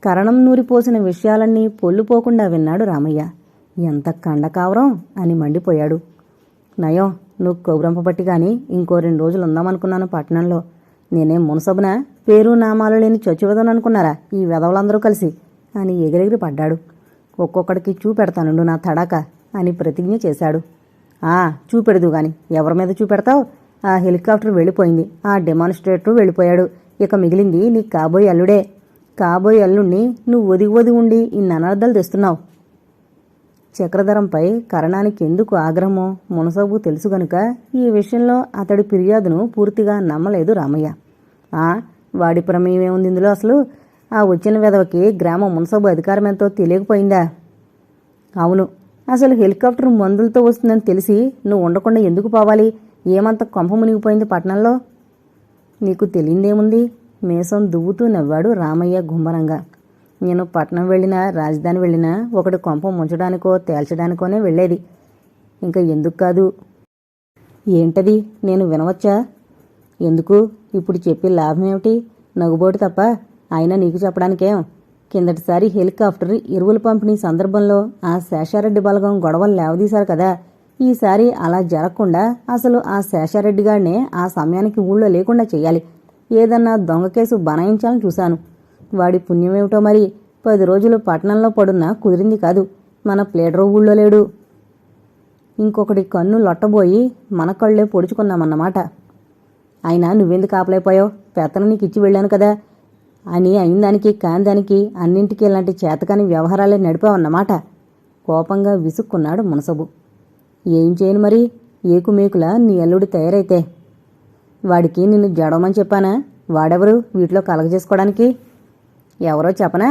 కరణం నూరిపోసిన విషయాలన్నీ పొల్లుపోకుండా విన్నాడు రామయ్య. ఎంత కండకావరం అని మండిపోయాడు. నయం, నువ్వు కౌరంపబట్టి గాని ఇంకో 2 రోజులు ఉందామనుకున్నాను పట్టణంలో. నేనేం మునసబున పేరు నామాలు లేని చచ్చివదననుకున్నారా ఈ వెధవలందరూ కలిసి అని ఎగిరెగిరి పడ్డాడు. ఒక్కొక్కడికి చూపెడతానుండు నా తడాక అని ప్రతిజ్ఞ చేశాడు. చూపెడదు గాని ఎవరి మీద చూపెడతావు? ఆ హెలికాప్టర్ వెళ్ళిపోయింది, ఆ డెమాన్స్ట్రేటర్ వెళ్ళిపోయాడు, ఇక మిగిలింది నీ కాబోయే అల్లుడే. కాబోయే అల్లుణ్ణి నువ్వు ఒదిగి ఉండి ఇన్ని అనర్థాలు తెస్తున్నావు. చక్రధరంపై కరణానికి ఎందుకు ఆగ్రహమో మునసబు తెలుసు గనుక ఈ విషయంలో అతడి ఫిర్యాదును పూర్తిగా నమ్మలేదు రామయ్య. వాడి ప్రమేయమేముంది ఇందులో అసలు? ఆ వచ్చిన వెధవకి గ్రామ మునసబు అధికారం ఎంతో తెలియకపోయిందా? అవును, అసలు హెలికాప్టర్ మందులతో వస్తుందని తెలిసి నువ్వు ఉండకుండా ఎందుకు పోవాలి? ఏమంత కొంప మునిగిపోయింది పట్టణంలో? నీకు తెలియందేముంది? మీసం దువ్వుతూ నవ్వాడు రామయ్య గుమ్మరంగా. నేను పట్నం వెళ్ళినా రాజధాని వెళ్ళినా ఒకటి కొంప ముంచడానికో తేల్చడానికోనే వెళ్ళేది. ఇంకా ఎందుకు కాదు? ఏంటది? నేను వినవచ్చా? ఎందుకు? ఇప్పుడు చెప్పి లాభం ఏమిటి? నగుబోటు తప్ప. అయినా నీకు చెప్పడానికేం? కిందటిసారి హెలికాప్టర్ ఎరువుల పంపిణీ సందర్భంలో ఆ శేషారెడ్డి బలగం గొడవలు లేవదీశారు కదా. ఈసారి అలా జరగకుండా అసలు ఆ శేషారెడ్డిగాడినే ఆ సమయానికి ఊళ్ళో లేకుండా చెయ్యాలి. ఏదన్నా దొంగ కేసు బనాయించాలని చూశాను. వాడి పుణ్యమేమిటో మరి 10 రోజులు పట్టణంలో పడున్నా కుదిరింది కాదు. మన ప్లేడరో ఊళ్ళో లేడు. ఇంకొకటి కన్ను లొట్టబోయి మన కళ్ళే పొడుచుకున్నామన్నమాట. అయినా నువ్వెందుకు ఆపలేపోయావు? పెత్తనం నీకు ఇచ్చి వెళ్ళాను కదా అని అయిందానికి కాందానికి అన్నింటికీ ఇలాంటి చేతకాని వ్యవహారాలే నడిపావన్నమాట. కోపంగా విసుక్కున్నాడు మునసబు. ఏం చేయను మరి? ఏకుమేకులా నీ అల్లుడు తయారైతే. వాడికి నిన్ను జడవమని చెప్పానా? వాడెవరు వీటిలో కలగజేసుకోవడానికి? ఎవరో చెప్పనా?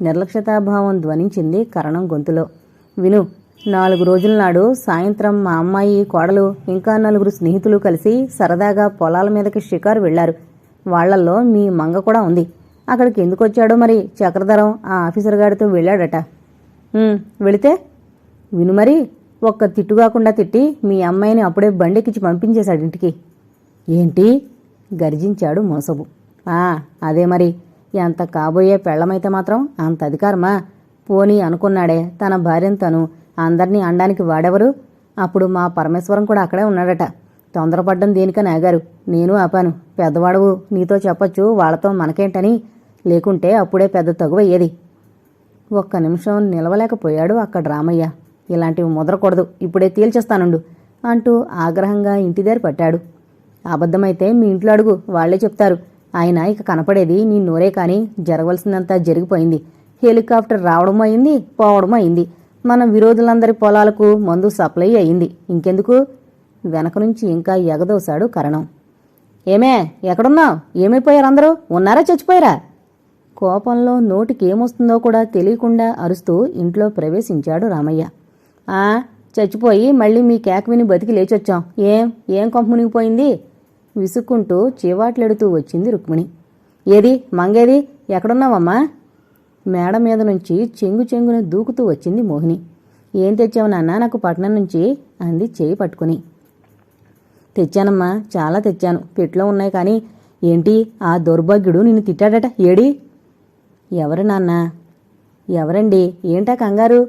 నిర్లక్ష్యతాభావం ధ్వనించింది కరణం గొంతులో. విను, 4 రోజుల నాడు సాయంత్రం మా అమ్మాయి, కోడలు, ఇంకా 4 స్నేహితులు కలిసి సరదాగా పొలాల మీదకి షికారు వెళ్లారు. వాళ్లల్లో మీ మంగ కూడా ఉంది. అక్కడికి ఎందుకు వచ్చాడో మరి చక్రధరం ఆ ఆఫీసర్ గారితో వెళ్ళాడట. వెళితే విను మరి, ఒక్క తిట్టుగాకుండా తిట్టి మీ అమ్మాయిని అప్పుడే బండెక్కించి పంపించేశాడు ఇంటికి. ఏంటి? గర్జించాడు మునసబు. అదే మరి. ఎంత కాబోయే పెళ్లమైతే మాత్రం అంత అధికారమా? పోనీ అనుకున్నాడే తన భార్యను తను అందర్నీ అనడానికి వాడెవరు? అప్పుడు మా పరమేశ్వరం కూడా అక్కడే ఉన్నాడట. తొందరపడ్డం దేనికని ఆగారు. నేను ఆపాను. పెద్దవాడవు, నీతో చెప్పొచ్చు, వాళ్లతో మనకేంటని. లేకుంటే అప్పుడే పెద్ద తగువయ్యేది. ఒక్క నిమిషం నిలవలేకపోయాడు అక్కడ రామయ్య. ఇలాంటివి ముదరకూడదు, ఇప్పుడే తేల్చేస్తానుండు అంటూ ఆగ్రహంగా ఇంటిదారి పట్టాడు. అబద్ధమైతే మీ ఇంట్లో అడుగు, వాళ్లే చెప్తారు. ఆయన ఇక కనపడేది నీ నోరే కాని జరగవలసిందంతా జరిగిపోయింది. హెలికాప్టర్ రావడమూ అయింది, పోవడమూ అయింది. మన విరోధులందరి పొలాలకు మందు సప్లై అయింది. ఇంకెందుకు? వెనక నుంచి ఇంకా ఎగదోశాడు కరణం. ఏమే, ఎక్కడున్నావు? ఏమైపోయారు అందరూ? ఉన్నారా చచ్చిపోయారా? కోపంలో నోటికేమొస్తుందో కూడా తెలియకుండా అరుస్తూ ఇంట్లో ప్రవేశించాడు రామయ్య. చచ్చిపోయి మళ్ళీ మీ కేక విని బతికి లేచొచ్చాం. ఏం కొంప మునిగిపోయింది? విసుక్కుంటూ చీవాట్లెడుతూ వచ్చింది రుక్మిణి. ఏది మంగేది? ఎక్కడున్నావమ్మా? మేడ మీద నుంచి చెంగున దూకుతూ వచ్చింది మోహిని. ఏం తెచ్చావు నాన్న నాకు పట్నం నుంచి అంది చేయి పట్టుకుని. తెచ్చానమ్మా, చాలా తెచ్చాను. పెట్లో ఉన్నాయి కానీ. ఏంటి ఆ దౌర్భాగ్యుడు నిన్ను తిట్టాడట? ఏడి? ఎవరు నాన్నా? ఎవరండి? ఏంటా కంగారు?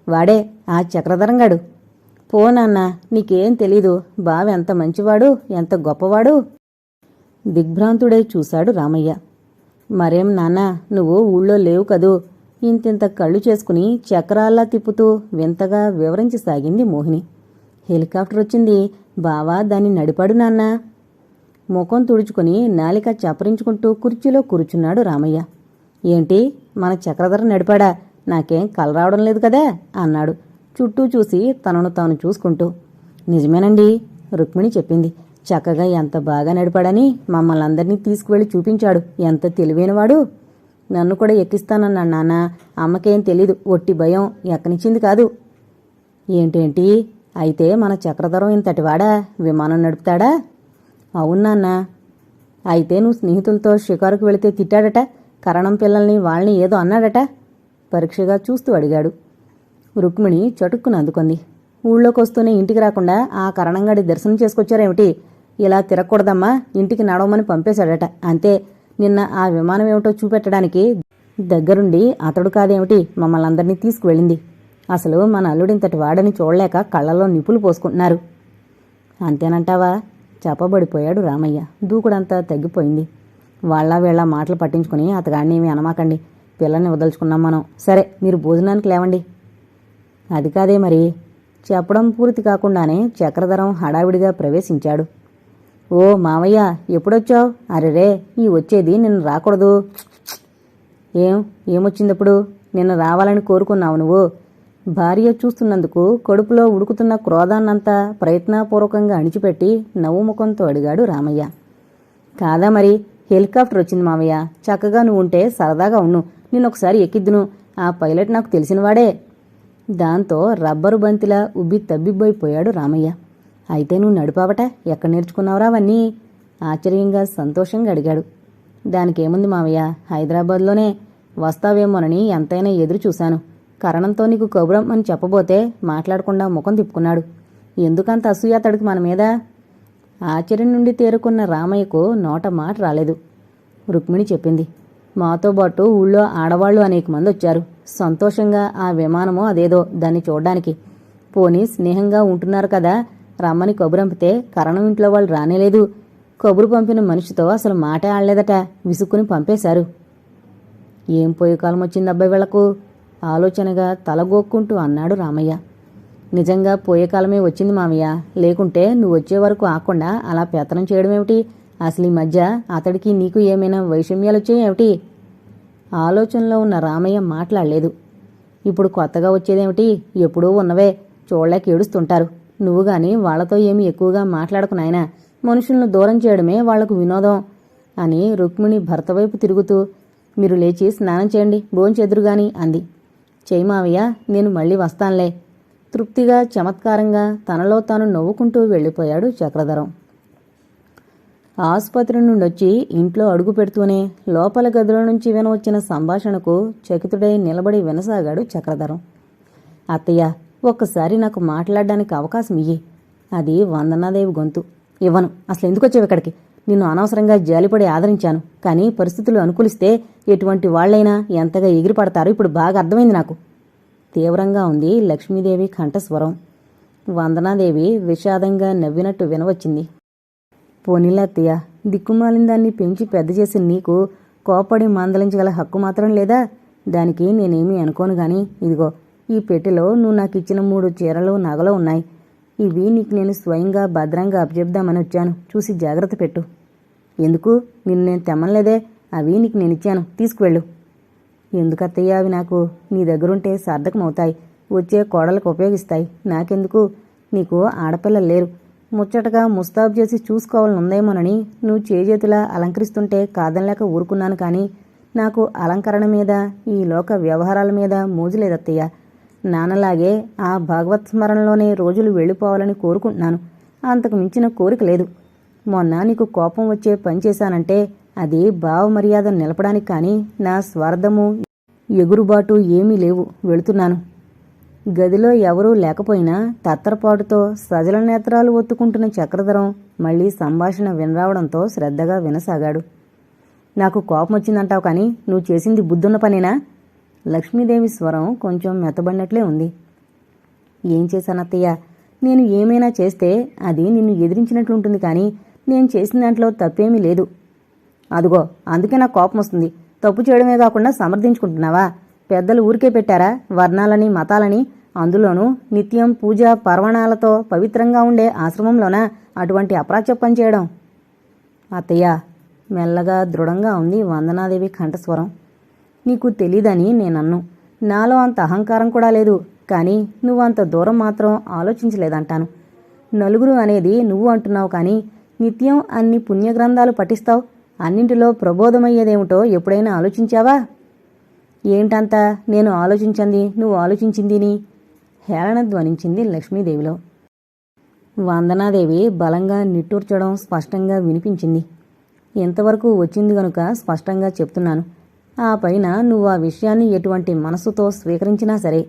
వాడే, ఆ చక్రధరంగాడు. పో నాన్న, నీకేం తెలీదు. బావ ఎంత మంచివాడు, ఎంత గొప్పవాడు. దిగ్భ్రాంతుడై చూశాడు రామయ్య. మరేం నాన్నా, నువ్వు ఊళ్ళో లేవు కదూ? ఇంతింత కళ్ళు చేసుకుని చక్రాల్లా తిప్పుతూ వింతగా వివరించి సాగింది మోహిని. హెలికాప్టర్ వచ్చింది, బావా దాన్ని నడిపాడు నాన్నా. ముఖం తుడుచుకుని నాలిక చపరించుకుంటూ కుర్చీలో కూర్చున్నాడు రామయ్య. ఏంటి, మన చక్రధరం నడిపాడా? నాకేం కల రావడం లేదు కదా అన్నాడు చుట్టూ చూసి తనను తాను చూసుకుంటూ. నిజమేనండి, రుక్మిణి చెప్పింది. చక్కగా ఎంత బాగా నడిపాడని మమ్మల్ని అందరినీ తీసుకువెళ్ళి చూపించాడు. ఎంత తెలివైనవాడు. నన్ను కూడా ఎక్కిస్తానన్నాడు నాన్న. అమ్మకేం తెలీదు, ఒట్టి భయం, ఎక్కనిచ్చింది కాదు. ఏంటేంటి? అయితే మన చక్రధరం ఇంతటివాడా? విమానం నడుపుతాడా? అవునాన్నా. అయితే నువ్వు స్నేహితులతో షికారుకు వెళితే తిట్టాడట. కరణం పిల్లల్ని వాళ్ళని ఏదో అన్నాడట. పరీక్షగా చూస్తూ అడిగాడు. రుక్మిణి చటుక్కున అందుకుంది. ఊళ్ళోకి వస్తూనే ఇంటికి రాకుండా ఆ కరణంగాడి దర్శనం చేసుకొచ్చారేమిటి? ఇలా తిరగకూడదమ్మా, ఇంటికి నడవమని పంపేశాడట. అంతే. నిన్న ఆ విమానం ఏమిటో చూపెట్టడానికి దగ్గరుండి అతడు కాదేమిటి మమ్మల్ని అందరినీ తీసుకువెళ్ళింది. అసలు మన అల్లుడింతటి వాడని చూడలేక కళ్ళలో నిప్పులు పోసుకుంటున్నారు. అంతేనంటావా? చెప్పబడిపోయాడు రామయ్య. దూకుడంతా తగ్గిపోయింది. వాళ్ళ వీళ్ళ మాటలు పట్టించుకుని అతగాడిని ఏమీ అనమాకండి. పిల్లల్ని వదలుచుకున్నాం మనం. సరే, మీరు భోజనానికి లేవండి. అది కాదే మరి. చెప్పడం పూర్తి కాకుండానే చక్రధరం హడావిడిగా ప్రవేశించాడు. ఓ మావయ్య, ఎప్పుడొచ్చావు? అరెరే, ఈ వచ్చేది నిన్ను రాకూడదు. ఏమొచ్చిందప్పుడు? నిన్న రావాలని కోరుకున్నావు నువ్వు. భార్య చూస్తున్నందుకు కడుపులో ఉడుకుతున్న క్రోధాన్నంతా ప్రయత్నపూర్వకంగా అణిచిపెట్టి నవ్వుముఖంతో అడిగాడు రామయ్య. కాదా మరి, హెలికాప్టర్ వచ్చింది మావయ్య. చక్కగా నువ్వు ఉంటే సరదాగా ఉన్ను. నిన్నొకసారి ఎక్కిద్దును. ఆ పైలట్ నాకు తెలిసినవాడే. దాంతో రబ్బరు బంతిలా ఉబ్బి తబ్బిబ్బైపోయాడు రామయ్య. అయితే నువ్వు నడిపావట? ఎక్కడ నేర్చుకున్నావురా అవన్నీ? ఆశ్చర్యంగా సంతోషంగా అడిగాడు. దానికేముంది మావయ్య, హైదరాబాద్లోనే. వస్తావేమోనని ఎంతైనా ఎదురు చూశాను. కరణంతో నీకు కబురమ్మని చెప్పబోతే మాట్లాడకుండా ముఖం తిప్పుకున్నాడు. ఎందుకంత అసూయ అతడికి మన మీద? ఆశ్చర్యం నుండి తేరుకున్న రామయ్యకు నోట మాట రాలేదు. రుక్మిణి చెప్పింది. మాతో పాటు ఊళ్ళో ఆడవాళ్లు అనేక మంది వచ్చారు. సంతోషంగా ఆ విమానమో అదేదో దాన్ని చూడ్డానికి. పోనీ స్నేహంగా ఉంటున్నారు కదా, రమ్మని కబురంపితే కరణం ఇంట్లో వాళ్ళు రానేలేదు. కబురు పంపిన మనిషితో అసలు మాటే ఆడలేదట. విసుక్కుని పంపేశారు. ఏం పోయే కాలం వచ్చిందబ్బాయి వీళ్లకు? ఆలోచనగా తలగోక్కుంటూ అన్నాడు రామయ్య. నిజంగా పోయే కాలమే వచ్చింది మామయ్య. లేకుంటే నువ్వు వచ్చే వరకు ఆకుండా అలా పెత్తనం చేయడమేమిటి? అసలు ఈ మధ్య అతడికి నీకు ఏమైనా వైషమ్యాలొచ్చాయేమిటి? ఆలోచనలో ఉన్న రామయ్య మాట్లాడలేదు. ఇప్పుడు కొత్తగా వచ్చేదేమిటి? ఎప్పుడూ ఉన్నవే. చూడలేక ఏడుస్తుంటారు. నువ్వు గాని వాళ్లతో ఏమీ ఎక్కువగా మాట్లాడకు నాయనా. మనుషులను దూరం చేయడమే వాళ్లకు వినోదం అని రుక్మిణి భర్త వైపు తిరుగుతూ, మీరు లేచి స్నానం చేయండి, భోంచెదురుగాని అంది. చెయ్యి మావయ్య, నేను మళ్ళీ వస్తానులే. తృప్తిగా చమత్కారంగా తనలో తాను నవ్వుకుంటూ వెళ్ళిపోయాడు చక్రధరం. ఆసుపత్రి నుండొచ్చి ఇంట్లో అడుగు పెడుతూనే లోపల గదిలో నుంచి వినవచ్చిన సంభాషణకు చకితుడై నిలబడి వినసాగాడు చక్రధరం. అత్తయ్య, ఒక్కసారి నాకు మాట్లాడడానికి అవకాశం ఇయ్యి. అది వందనాదేవి గొంతు. ఇవ్వను. అసలు ఎందుకొచ్చావు ఇక్కడికి? నిన్ను అనవసరంగా జాలిపడి ఆదరించాను. కానీ పరిస్థితులు అనుకూలిస్తే ఎటువంటి వాళ్లైనా ఎంతగా ఎగిరిపడతారో ఇప్పుడు బాగా అర్థమైంది నాకు. తీవ్రంగా ఉంది లక్ష్మీదేవి కంఠస్వరం. వందనాదేవి విషాదంగా నవ్వినట్టు వినవచ్చింది. పోనీలత్తయ్య, దిక్కుమాలిన దాన్ని పెంచి పెద్ద చేసి నీకు కోపడి మందలించగల హక్కు మాత్రం లేదా? దానికి నేనేమీ అనుకోను గాని, ఇదిగో ఈ పెట్టెలో నువ్వు నాకు ఇచ్చిన 3 చీరలు నగలు ఉన్నాయి. ఇవి నీకు నేను స్వయంగా భద్రంగా అప్పచెప్దామని వచ్చాను. చూసి జాగ్రత్త పెట్టు. ఎందుకు? నిన్ను నేను తెమ్మలేదే. అవి నీకు నేనిచ్చాను, తీసుకువెళ్ళు. ఎందుకత్తయ్య అవి నాకు? నీ దగ్గరుంటే సార్థకమవుతాయి. వచ్చే కోడలకు ఉపయోగిస్తాయి. నాకెందుకు? నీకు ఆడపిల్లలు లేరు. ముచ్చటగా ముస్తాబు చేసి చూసుకోవాలనుందేమోనని నువ్వు చేజేతులా అలంకరిస్తుంటే కాదనలేక ఊరుకున్నాను. కానీ నాకు అలంకరణ మీద, ఈ లోక వ్యవహారాల మీద మోజులేదత్తయ్య. నాన్నలాగే ఆ భగవత్ స్మరణలోనే రోజులు వెళ్ళిపోవాలని కోరుకుంటున్నాను. అంతకు మించిన కోరిక లేదు. మొన్న నీకు కోపం వచ్చే పని చేశానంటే అది భావమర్యాద నిలపడానికి కానీ నా స్వార్థము ఎగురుబాటు ఏమీ లేవు. వెళుతున్నాను. గదిలో ఎవరూ లేకపోయినా తత్తరపాటుతో సజల నేత్రాలు ఒత్తుకుంటున్న చక్రధరం మళ్లీ సంభాషణ వినరావడంతో శ్రద్ధగా వినసాగాడు. నాకు కోపం వచ్చిందంటావు కానీ నువ్వు చేసింది బుద్ధున్న పనేనా? లక్ష్మీదేవి స్వరం కొంచెం మెత్తబడినట్లే ఉంది. ఏం చేశానత్తయ్య? నేను ఏమైనా చేస్తే అది నిన్ను ఎదిరించినట్లుంటుంది కానీ నేను చేసిన దాంట్లో తప్పేమీ లేదు. అదుగో, అందుకే నాకు కోపం వస్తుంది. తప్పు చేయడమే కాకుండా సమర్థించుకుంటున్నావా? పెద్దలు ఊరికే పెట్టారా వర్ణాలని మతాలని? అందులోనూ నిత్యం పూజ పర్వణాలతో పవిత్రంగా ఉండే ఆశ్రమంలోనా అటువంటి అప్రాచ్య పని చేయడం? అత్తయ్య, మెల్లగా దృఢంగా ఉంది వందనాదేవి కంఠస్వరం. నీకు తెలీదని నేనన్ను. నాలో అంత అహంకారం కూడా లేదు. కానీ నువ్వు అంత దూరం మాత్రం ఆలోచించలేదంటాను. నలుగురు అనేది నువ్వు అంటున్నావు కానీ నిత్యం అన్ని పుణ్యగ్రంథాలు పఠిస్తావు. అన్నింటిలో ప్రబోధమయ్యేదేమిటో ఎప్పుడైనా ఆలోచించావా? ఏంటంతా నేను ఆలోచించింది నువ్వు ఆలోచించిందిని? హేళన ధ్వనించింది లక్ష్మీదేవిలో. వందనాదేవి బలంగా నిట్టూర్చడం స్పష్టంగా వినిపించింది. ఇంతవరకు వచ్చింది గనుక స్పష్టంగా చెప్తున్నాను. ఆ పైన నువ్వు ఆ విషయాన్ని ఎటువంటి మనసుతో స్వీకరించినా సరే,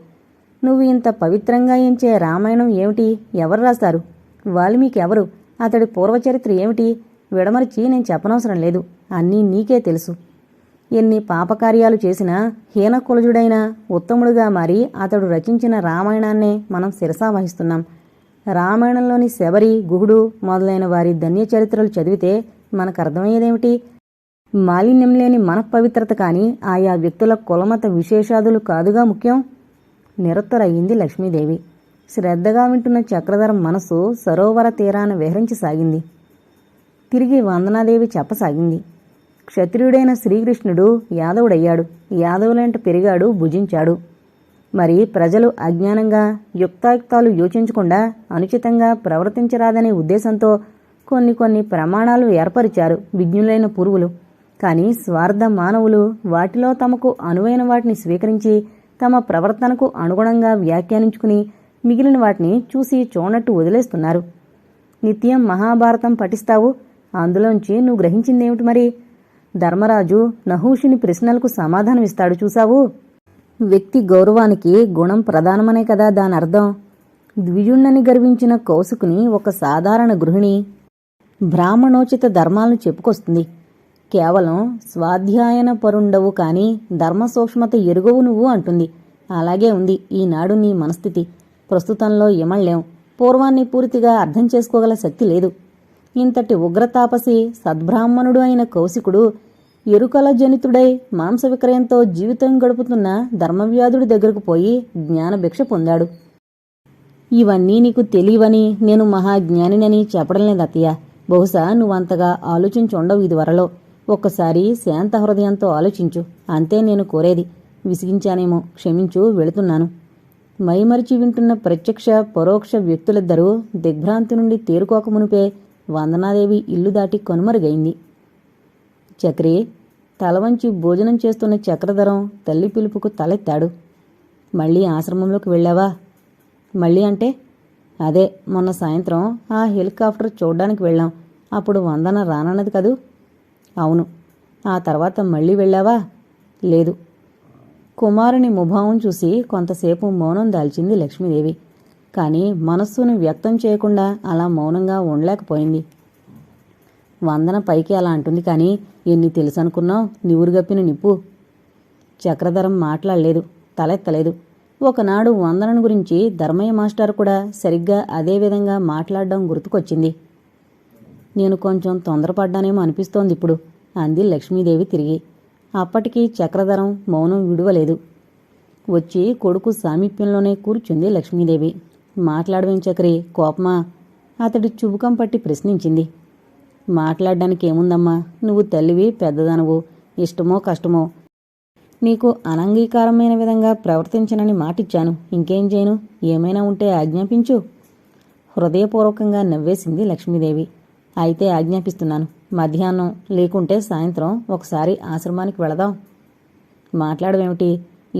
నువ్వు ఇంత పవిత్రంగా ఎంచే రామాయణం ఏమిటి? ఎవరు రాశారు? వాల్మీకి ఎవరు? అతడి పూర్వచరిత్ర ఏమిటి? విడమరిచి నేను చెప్పనవసరం లేదు. అన్నీ నీకే తెలుసు. ఎన్ని పాపకార్యాలు చేసినా హీనకులజుడైన ఉత్తముడుగా మారి అతడు రచించిన రామాయణాన్నే మనం శిరసావహిస్తున్నాం. రామాయణంలోని శబరి, గుహుడు మొదలైన వారి ధన్యచరిత్రలు చదివితే మనకర్థమయ్యేదేమిటి? మాలిన్యం లేని మనఃపవిత్రత కాని ఆయా వ్యక్తుల కులమత విశేషాదులు కాదుగా ముఖ్యం. నిరత్తరయ్యింది లక్ష్మీదేవి. శ్రద్ధగా వింటున్న చక్రధరం మనసు సరోవర తీరాన విహరించసాగింది. తిరిగి వందనాదేవి చెప్పసాగింది. క్షత్రియుడైన శ్రీకృష్ణుడు యాదవుడయ్యాడు, యాదవులంట పెరిగాడు, భుజించాడు. మరి ప్రజలు అజ్ఞానంగా యుక్తాయుక్తాలు యోచించకుండా అనుచితంగా ప్రవర్తించరాదనే ఉద్దేశంతో కొన్ని ప్రమాణాలు ఏర్పరిచారు విజ్ఞులైన పూర్వులు. కాని స్వార్థ మానవులు వాటిలో తమకు అనువైన వాటిని స్వీకరించి తమ ప్రవర్తనకు అనుగుణంగా వ్యాఖ్యానించుకుని మిగిలిన వాటిని చూసి చూడనట్టు వదిలేస్తున్నారు. నిత్యం మహాభారతం పఠిస్తావు, అందులోంచి నువ్వు గ్రహించిందేమిటి మరి? ధర్మరాజు నహూషుని ప్రశ్నలకు సమాధానమిస్తాడు చూశావు. వ్యక్తి గౌరవానికి గుణం ప్రధానమనే కదా దానర్థం. ద్విజుణ్ణని గర్వించిన కౌసుకుని ఒక సాధారణ గృహిణి బ్రాహ్మణోచిత ధర్మాలను చెప్పుకొస్తుంది. కేవలం స్వాధ్యాయన పరుండవు కాని ధర్మసూక్ష్మత ఎరుగవు నువ్వు అంటుంది. అలాగే ఉంది ఈనాడు నీ మనస్థితి. ప్రస్తుతంలో ఇమళ్లేం. పూర్వాన్ని పూర్తిగా అర్థం చేసుకోగల శక్తి లేదు. ఇంతటి ఉగ్రతాపసి సద్బ్రాహ్మణుడు అయిన కౌశికుడు ఎరుకల జనితుడై మాంస విక్రయంతో జీవితం గడుపుతున్న ధర్మవ్యాధుడి దగ్గరకు పోయి జ్ఞానభిక్ష పొందాడు. ఇవన్నీ నీకు తెలియవని నేను మహాజ్ఞానినని చెప్పడం లేదు అత్తయ్య. బహుశా నువ్వంతగా ఆలోచించుండవు ఇదివరలో. ఒక్కసారి శాంత హృదయంతో ఆలోచించు. అంతే నేను కోరేది. విసిగించానేమో, క్షమించు, వెళుతున్నాను. మైమరిచి వింటున్న ప్రత్యక్ష పరోక్ష వ్యక్తులిద్దరూ దిగ్భ్రాంతి నుండి తేరుకోకమునిపే వందనాదేవి ఇల్లు దాటి కనుమరుగైంది. చక్రి తలవంచి భోజనం చేస్తున్న చక్రధరం తల్లి పిలుపుకు తలెత్తాడు. మళ్ళీ ఆశ్రమంలోకి వెళ్ళావా? మళ్ళీ అంటే అదే మొన్న సాయంత్రం ఆ హెలికాప్టర్ చూడ్డానికి వెళ్ళాం. అప్పుడు వందన రానన్నది కదూ? అవును. ఆ తర్వాత మళ్ళీ వెళ్ళావా? లేదు. కుమారుని ముభావం చూసి కొంతసేపు మౌనం దాల్చింది లక్ష్మీదేవి. కాని మనస్సును వ్యక్తం చేయకుండా అలా మౌనంగా ఉండలేకపోయింది. వందన పైకి అలా అంటుంది కాని ఎన్ని తెలుసనుకున్నావు? నివురుగప్పిన నిప్పు. చక్రధరం మాట్లాడలేదు, తలెత్తలేదు. ఒకనాడు వందనను గురించి ధర్మయ్య మాస్టర్ కూడా సరిగ్గా అదే విధంగా మాట్లాడడం గుర్తుకొచ్చింది. నేను కొంచెం తొందరపడ్డానేమో అనిపిస్తోంది ఇప్పుడు అంది లక్ష్మీదేవి తిరిగి. అప్పటికీ చక్రధరం మౌనం విడువలేదు. వచ్చి కొడుకు సామీప్యంలోనే కూర్చుంది లక్ష్మీదేవి. మాట్లాడవేం చక్రి, కోపమా? అతడి చుబుకం పట్టి ప్రశ్నించింది. మాట్లాడడానికి ఏముందమ్మా? నువ్వు తల్లివి, పెద్దదనవు. ఇష్టమో కష్టమో నీకు అనంగీకారమైన విధంగా ప్రవర్తించనని మాటిచ్చాను. ఇంకేం చేయను? ఏమైనా ఉంటే ఆజ్ఞాపించు. హృదయపూర్వకంగా నవ్వేసింది లక్ష్మీదేవి. అయితే ఆజ్ఞాపిస్తున్నాను. మధ్యాహ్నం లేకుంటే సాయంత్రం ఒకసారి ఆశ్రమానికి వెళదాం. మాట్లాడవేమిటి?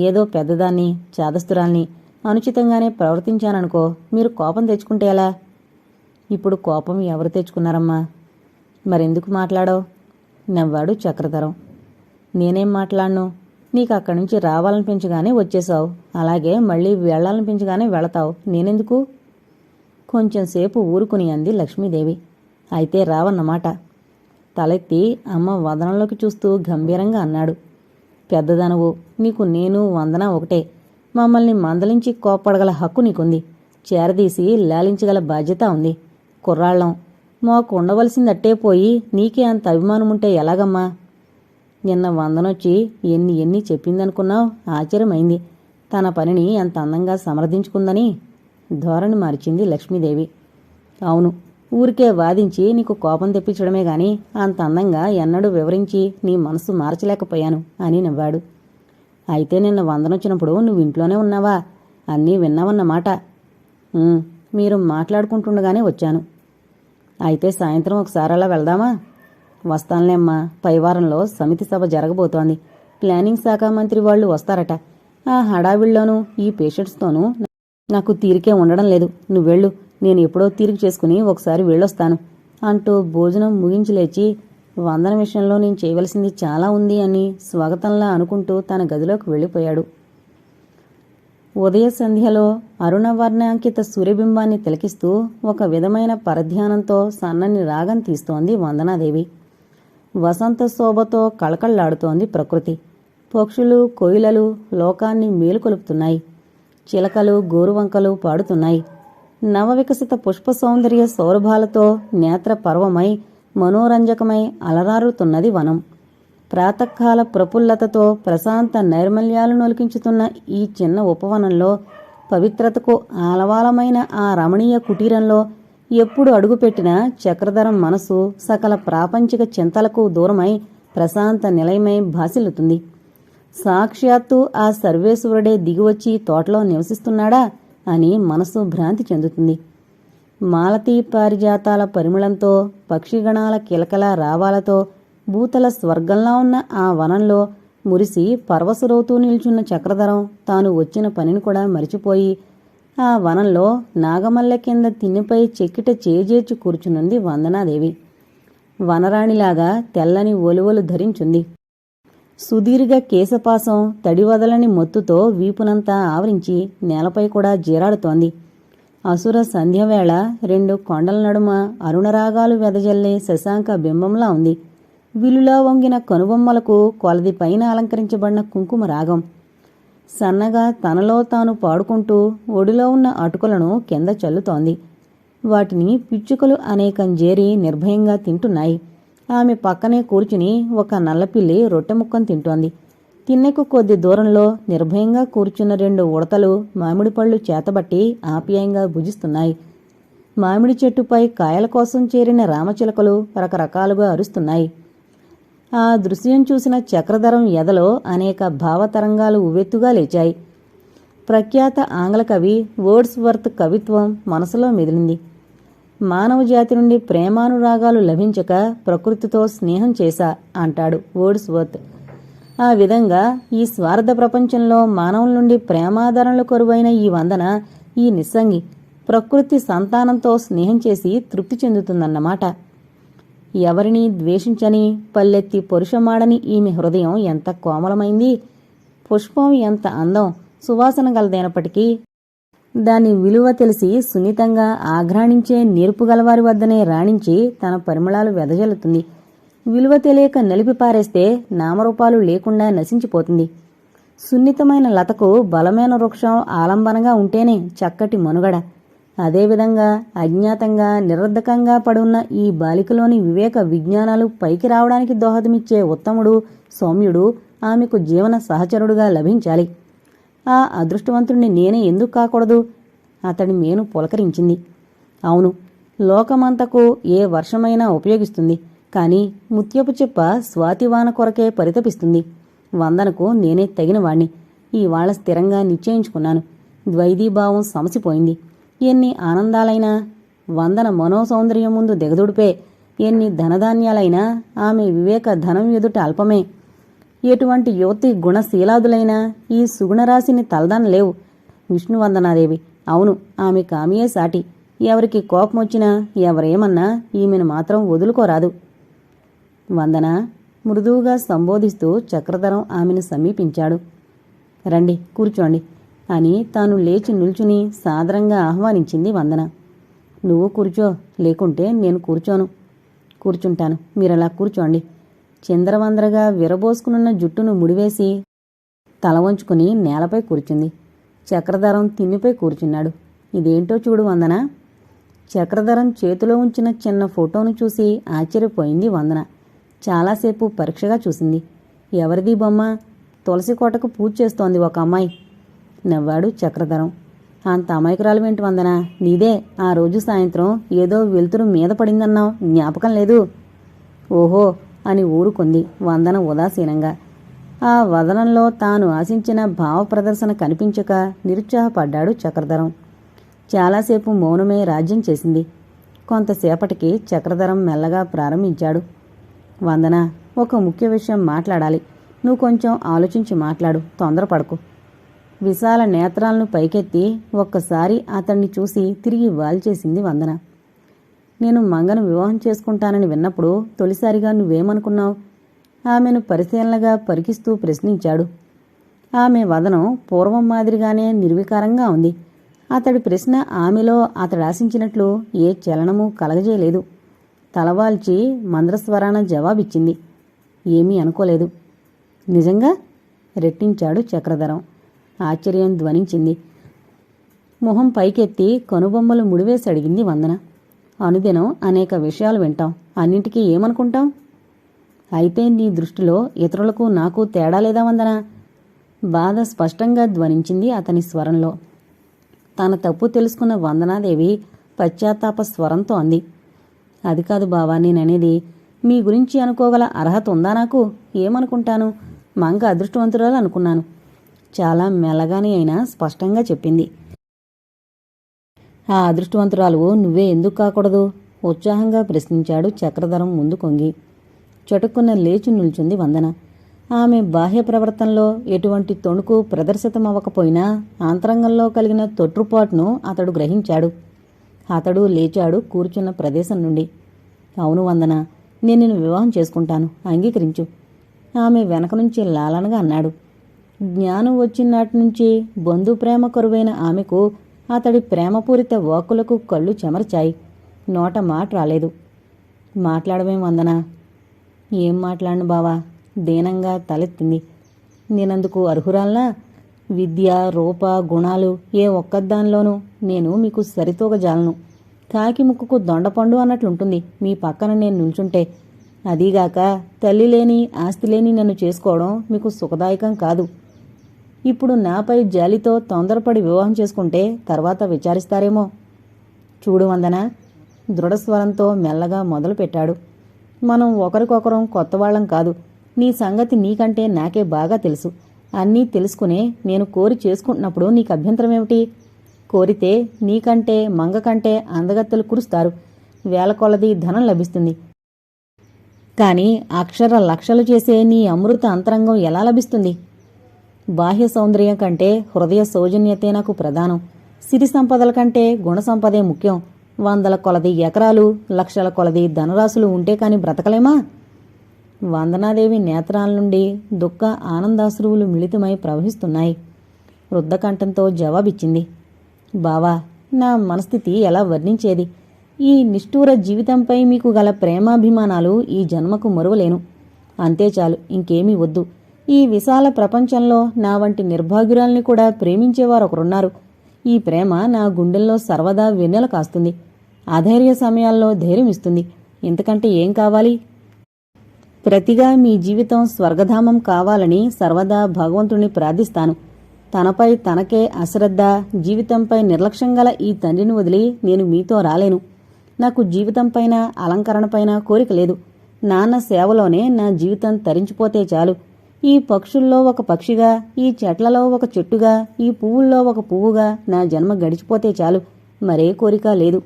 ఏదో పెద్దదాన్ని, చాదస్తురాల్ని అనుచితంగానే ప్రవర్తించాననుకో, మీరు కోపం తెచ్చుకుంటే ఎలా? ఇప్పుడు కోపం ఎవరు తెచ్చుకున్నారమ్మా? మరెందుకు మాట్లాడవు? నవ్వాడు చక్రధరం. నేనేం మాట్లాడను? నీకు అక్కడి నుంచి రావాలనిపించగానే వచ్చేశావు. అలాగే మళ్ళీ వెళ్లాలనిపించగానే వెళతావు. నేనెందుకు? కొంచెంసేపు ఊరుకుని అంది లక్ష్మీదేవి. అయితే రావన్నమాట. తలెత్తి అమ్మ వదనంలోకి చూస్తూ గంభీరంగా అన్నాడు. పెద్దదనవు. నీకు నేను వందన ఒకటే. మమ్మల్ని మందలించి కోప్పడగల హక్కు నీకుంది. చేరదీసి లాలించగల బాధ్యత ఉంది. కుర్రాళ్ళం. మాకు ఉండవలసిందట్టే పోయి నీకే అంత అభిమానముంటే ఎలాగమ్మా? నిన్న వందనొచ్చి ఎన్ని చెప్పిందనుకున్నావు? ఆశ్చర్యమైంది. తన పనిని అంత అందంగా సమర్థించుకుందని ధోరణి మార్చింది లక్ష్మీదేవి. అవును, ఊరికే వాదించి నీకు కోపం తెప్పించడమే గాని అంత అందంగా ఎన్నడూ వివరించి నీ మనసు మార్చలేకపోయాను అని నవ్వాడు. అయితే నిన్న వందనొచ్చినప్పుడు నువ్వు ఇంట్లోనే ఉన్నావా? అన్నీ విన్నావన్నమాట. మీరు మాట్లాడుకుంటుండగానే వచ్చాను. అయితే సాయంత్రం ఒకసారి అలా వెళ్దామా? వస్తానులేమ్మా. పైవారంలో సమితి సభ జరగబోతోంది. ప్లానింగ్ శాఖ మంత్రి వాళ్ళు వస్తారట. ఆ హడావిళ్లోనూ ఈ పేషెంట్స్తోనూ నాకు తీరికే ఉండడం లేదు. నువ్వెళ్ళు, నేను ఎప్పుడో తీరిక చేసుకుని ఒకసారి వెళ్ళొస్తాను అంటూ భోజనం ముగించి లేచి వందన విషయంలో నేను చేయవలసింది చాలా ఉంది అని స్వాగతంలా అనుకుంటూ తన గదిలోకి వెళ్ళిపోయాడు. ఉదయ సంధ్యలో అరుణవర్ణాంకిత సూర్యబింబాన్ని తిలకిస్తూ ఒక విధమైన పరధ్యానంతో సన్నని రాగం తీస్తోంది వందనాదేవి. వసంత శోభతో కళకళ్లాడుతోంది ప్రకృతి. పక్షులు, కోయిలలు లోకాన్ని మేలుకొలుపుతున్నాయి. చిలకలు, గోరువంకలు పాడుతున్నాయి. నవవికసిత పుష్ప సౌందర్య సౌరభాలతో నేత్ర పర్వమై మనోరంజకమై అలరారుతున్నది వనం. ప్రాతకాల ప్రఫుల్లతతో ప్రశాంత నైర్మల్యాలు నొలికించుతున్న ఈ చిన్న ఉపవనంలో, పవిత్రతకు ఆలవాలమైన ఆ రమణీయ కుటీరంలో ఎప్పుడు అడుగుపెట్టినా చక్రధరం మనసు సకల ప్రాపంచిక చింతలకు దూరమై ప్రశాంత నిలయమై భాసిల్లుతుంది. సాక్షాత్తు ఆ సర్వేశ్వరుడే దిగివచ్చి తోటలో నివసిస్తున్నాడా అని మనసు భ్రాంతి చెందుతుంది. మాలతీ పారిజాతాల పరిమళంతో, పక్షిగణాల కిలకల రావాలతో భూతల స్వర్గంలా ఉన్న ఆ వనంలో మురిసి పరవశురవుతూ నిల్చున్న చక్రధరం తాను వచ్చిన పనిని కూడా మరిచిపోయి ఆ వనంలో నాగమల్లె కింద తిన్నిపై చెక్కిట చేజేర్చి కూర్చునుంది వందనాదేవి. వనరాణిలాగా తెల్లని ఒలువలు ధరించుంది. సుదీర్ఘ కేశపాసం తడివదలని మొత్తుతో వీపునంతా ఆవరించి నేలపై కూడా జీరాడుతోంది. అసుర సంధ్యవేళ రెండు కొండల నడుమ అరుణరాగాలు వెదజల్లే శశాంక బింబంలా ఉంది. విలులా వంగిన కనుబొమ్మలకు కొలది పైన అలంకరించబడిన కుంకుమ రాగం. సన్నగా తనలో తాను పాడుకుంటూ ఒడిలో ఉన్న అటుకులను కింద చల్లుతోంది. వాటిని పిచ్చుకలు అనేకం జేరి నిర్భయంగా తింటున్నాయి. ఆమె పక్కనే కూర్చుని ఒక నల్లపిల్లి రొట్టె ముక్కను తింటోంది. తిన్నెకు కొద్ది దూరంలో నిర్భయంగా కూర్చున్న రెండు ఉడతలు మామిడి పళ్ళు చేతబట్టి ఆప్యాయంగా భుజిస్తున్నాయి. మామిడి చెట్టుపై కాయల కోసం చేరిన రామచిలకలు రకరకాలుగా అరుస్తున్నాయి. ఆ దృశ్యం చూసిన చక్రధరం ఎదలో అనేక భావతరంగాలు ఉవ్వెత్తుగా లేచాయి. ప్రఖ్యాత ఆంగ్ల కవి వర్డ్స్వర్త్ కవిత్వం మనసులో మెదిలింది. మానవ జాతి నుండి ప్రేమానురాగాలు లభించక ప్రకృతితో స్నేహం చేశా అంటాడు వర్డ్స్వర్త్. ఆ విధంగా ఈ స్వార్థ ప్రపంచంలో మానవుల నుండి ప్రేమాదరణలు కరువైన ఈ వందన, ఈ నిస్సంగి ప్రకృతి సంతానంతో స్నేహం చేసి తృప్తి చెందుతుందన్నమాట. ఎవరినీ ద్వేషించని, పల్లెత్తి పరుషమాడని ఈమె హృదయం ఎంత కోమలమైంది. పుష్పం ఎంత అందం, సువాసన గలదైనప్పటికీ దాని విలువ తెలిసి సున్నితంగా ఆఘ్రాణించే నేర్పు గలవారి వద్దనే రాణించి తన పరిమళాలు వెదజల్లుతుంది. విలువ తెలియక నలిపి పారేస్తే నామరూపాలు లేకుండా నశించిపోతుంది. సున్నితమైన లతకు బలమైన వృక్షం ఆలంబనగా ఉంటేనే చక్కటి మనుగడ. అదేవిధంగా అజ్ఞాతంగా నిరర్ధకంగా పడున్న ఈ బాలికలోని వివేక విజ్ఞానాలు పైకి రావడానికి దోహదమిచ్చే ఉత్తముడు, సౌమ్యుడు ఆమెకు జీవన సహచరుడుగా లభించాలి. ఆ అదృష్టవంతుణ్ణి నేనే ఎందుకు కాకూడదు? అతడి మేను పులకరించింది. అవును, లోకమంతకు ఏ వర్షమైనా ఉపయోగిస్తుంది. కాని ముత్యపు చెప్ప స్వాతివాన కొరకే పరితపిస్తుంది. వందనకు నేనే తగినవాణ్ణి. ఇవాళ స్థిరంగా నిశ్చయించుకున్నాను. ద్వైదీభావం సమసిపోయింది. ఎన్ని ఆనందాలైనా వందన మనోసౌందర్యం ముందు దిగదుడిపే. ఎన్ని ధనధాన్యాలైనా ఆమె వివేక ధనం ఎదుట అల్పమే. ఎటువంటి యువతి గుణశీలాదులైనా ఈ సుగుణరాశిని తలదనలేవు. విష్ణువందనాదేవి అవును, ఆమె కామియే సాటి. ఎవరికి కోపమొచ్చినా ఎవరేమన్నా ఈమెను మాత్రం వదులుకోరాదు. వందన మృదువుగా సంబోధిస్తూ చక్రధరం ఆమెను సమీపించాడు. రండి, కూర్చోండి అని తాను లేచి నిల్చుని సాదరంగా ఆహ్వానించింది వందన. నువ్వు కూర్చో, లేకుంటే నేను కూర్చోను. కూర్చుంటాను, మీరలా కూర్చోండి. చిందరవందరగా విరబోసుకునున్న జుట్టును ముడివేసి తల వంచుకుని నేలపై కూర్చుంది. చక్రధరం తిన్నిపై కూర్చున్నాడు. ఇదేంటో చూడు వందన. చక్రధరం చేతిలో ఉంచిన చిన్న ఫోటోను చూసి ఆశ్చర్యపోయింది వందన. చాలాసేపు పరీక్షగా చూసింది. ఎవరిది బొమ్మ? తులసి కోటకు పూజ చేస్తోంది ఒక అమ్మాయి. నవ్వాడు చక్రధరం. అంత అమాయకురాలువేంటి వందన? నీదే ఆ రోజు సాయంత్రం ఏదో వెలుతురు మీద పడిందన్నావు, జ్ఞాపకం లేదు? ఓహో అని ఊరుకుంది వందన ఉదాసీనంగా. ఆ వదనంలో తాను ఆశించిన భావ ప్రదర్శన కనిపించక నిరుత్సాహపడ్డాడు చక్రధరం. చాలాసేపు మౌనమే రాజ్యం చేసింది. కొంతసేపటికి చక్రధరం మెల్లగా ప్రారంభించాడు. వందన, ఒక ముఖ్య విషయం మాట్లాడాలి. నువ్వు కొంచెం ఆలోచించి మాట్లాడు, తొందరపడకు. విశాల నేత్రాలను పైకెత్తి ఒక్కసారి అతన్ని చూసి తిరిగి వాల్చేసింది వందన. నేను మంగను వివాహం చేసుకుంటానని విన్నప్పుడు తొలిసారిగా నువ్వేమనుకున్నావు? ఆమెను పరిశీలనగా పరికిస్తూ ప్రశ్నించాడు. ఆమె వదనం పూర్వం మాదిరిగానే నిర్వికారంగా ఉంది. అతడి ప్రశ్న ఆమెలో అతడాశించినట్లు ఏ చలనమూ కలగజేయలేదు. తలవాల్చి మంద్రస్వరాన జవాబిచ్చింది. ఏమీ అనుకోలేదు. నిజంగా? రెట్టించాడు చక్రధరం. ఆశ్చర్యం ధ్వనించింది. మొహం పైకెత్తి కనుబొమ్మలు ముడివేసి అడిగింది వందన. అనుదినం అనేక విషయాలు వింటాం, అన్నింటికీ ఏమనుకుంటాం? అయితే నీ దృష్టిలో ఇతరులకు నాకు తేడా లేదా వందన? బాధ స్పష్టంగా ధ్వనించింది అతని స్వరంలో. తన తప్పు తెలుసుకున్న వందనాదేవి పశ్చాత్తాప స్వరంతో అంది. అది కాదు బావా నేననేది. మీ గురించి అనుకోగల అర్హత ఉందా నాకు? ఏమనుకుంటాను? మంగ అదృష్టవంతురాలు అనుకున్నాను. చాలా మెల్లగానే అయినా స్పష్టంగా చెప్పింది. ఆ అదృష్టవంతురాలు నువ్వే ఎందుకు కాకూడదు? ఉత్సాహంగా ప్రశ్నించాడు చక్రధరం ముందు కొంగి. చటుక్కున్న లేచి నిల్చుంది వందన. ఆమె బాహ్య ప్రవర్తనలో ఎటువంటి తొణుకు ప్రదర్శితమవ్వకపోయినా ఆంతరంగంలో కలిగిన తొట్రుపాటును అతడు గ్రహించాడు. అతడు లేచాడు కూర్చున్న ప్రదేశం నుండి. అవును వందన, నేను నిన్ను వివాహం చేసుకుంటాను, అంగీకరించు. ఆమె వెనక నుంచి లాలనగా అన్నాడు. జ్ఞానం వచ్చినాటి నుంచి బంధుప్రేమ కరువైన ఆమెకు అతడి ప్రేమపూరిత వాక్కులకు కళ్ళు చెమర్చాయి. నోట మాట రాలేదు. మాట్లాడమేం వందనా? ఏం మాట్లాడను బావా? దీనంగా తలెత్తింది. నేనందుకు అర్హురాల్నా? విద్య, రూప, గుణాలు ఏ ఒక్కదానిలోనూ నేను మీకు సరితూగజాలను. కాకి ముక్కుకు దొండపండు అన్నట్లుంటుంది మీ పక్కన నేను నిల్చుంటే. అదీగాక తల్లి లేని, ఆస్తి లేని నన్ను చేసుకోవడం మీకు సుఖదాయకం కాదు. ఇప్పుడు నాపై జాలితో తొందరపడి వివాహం చేసుకుంటే తర్వాత విచారిస్తారేమో. చూడు వందన, దృఢస్వరంతో మెల్లగా మొదలుపెట్టాడు. మనం ఒకరికొకరం కొత్తవాళ్లం కాదు. నీ సంగతి నీకంటే నాకే బాగా తెలుసు. అన్నీ తెలుసుకునే నేను కోరి చేసుకుంటున్నప్పుడు నీకు అభ్యంతరమేమిటి? కోరితే నీకంటే మంగ కంటే అందగత్తెలు కురుస్తారు. వేల కొలది ధనం లభిస్తుంది. కాని అక్షర లక్షలు చేసే నీ అమృత అంతరంగం ఎలా లభిస్తుంది? బాహ్య సౌందర్యం కంటే హృదయ సౌజన్యతే నాకు ప్రధానం. సిరి సంపదల కంటే గుణ సంపదే ముఖ్యం. 100 కొలది ఎకరాలు, లక్షల కొలది ధనరాశులు ఉంటే కాని బ్రతకలేమా? వందనాదేవి నేత్రాల నుండి దుఃఖ ఆనందాశ్రువులు మిళితమై ప్రవహిస్తున్నాయి. వృద్ధకంఠంతో జవాబిచ్చింది. బావా, నా మనస్థితి ఎలా వర్ణించేది? ఈ నిష్ఠూర జీవితంపై మీకు గల ప్రేమాభిమానాలు ఈ జన్మకు మరువలేను. అంతే చాలు, ఇంకేమీ వద్దు. ఈ విశాల ప్రపంచంలో నా వంటి నిర్భాగ్యురాల్ని కూడా ప్రేమించేవారొకరున్నారు. ఈ ప్రేమ నా గుండెల్లో సర్వదా వెన్నెల కాస్తుంది. అధైర్య సమయాల్లో ధైర్యమిస్తుంది. ఇంతకంటే ఏం కావాలి? ప్రతిగా మీ జీవితం స్వర్గధామం కావాలని సర్వదా భగవంతుణ్ణి ప్రార్థిస్తాను. తనపై తనకే అశ్రద్ధ, జీవితంపై నిర్లక్ష్యం గల ఈ తండ్రిని వదిలి నేను మీతో రాలేను. నాకు జీవితంపైన, అలంకరణపైన కోరిక లేదు. నాన్న సేవలోనే నా జీవితం తరించిపోతే చాలు. ఈ పక్షుల్లో ఒక పక్షిగా, ఈ చెట్లలో ఒక చెట్టుగా, ఈ పువ్వుల్లో ఒక పువ్వుగా నా జన్మ గడిచిపోతే చాలు. మరే కోరిక లేదు.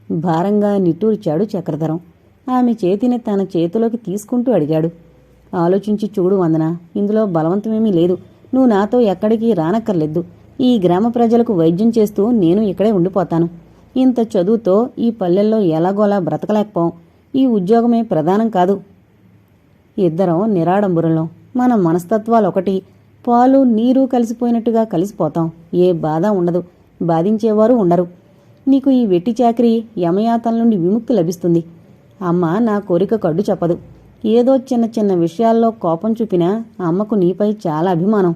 భారంగా నిట్టూర్చాడు చక్రధరం. ఆమె చేతిని తన చేతిలోకి తీసుకుంటూ అడిగాడు. ఆలోచించి చూడు వందన, ఇందులో బలవంతమేమీ లేదు. నువ్వు నాతో ఎక్కడికి రానక్కర్లేదు. ఈ గ్రామ ప్రజలకు వైద్యం చేస్తూ నేను ఇక్కడే ఉండిపోతాను. ఇంత చదువుతో ఈ పల్లెల్లో ఎలాగోలా బ్రతకలేకపోం. ఈ ఉద్యోగమే ప్రధానం కాదు. ఇద్దరం నిరాడంబరులం. మన మనస్తత్వాలొకటి. పాలు నీరు కలిసిపోయినట్టుగా కలిసిపోతాం. ఏ బాధ ఉండదు. బాధించేవారు ఉండరు. నీకు ఈ వెట్టి చాకరీ, యమయాతల నుండి విముక్తి లభిస్తుంది. అమ్మ నా కోరిక కడ్డు చెప్పదు. ఏదో చిన్న చిన్న విషయాల్లో కోపం చూపినా అమ్మకు నీపై చాలా అభిమానం.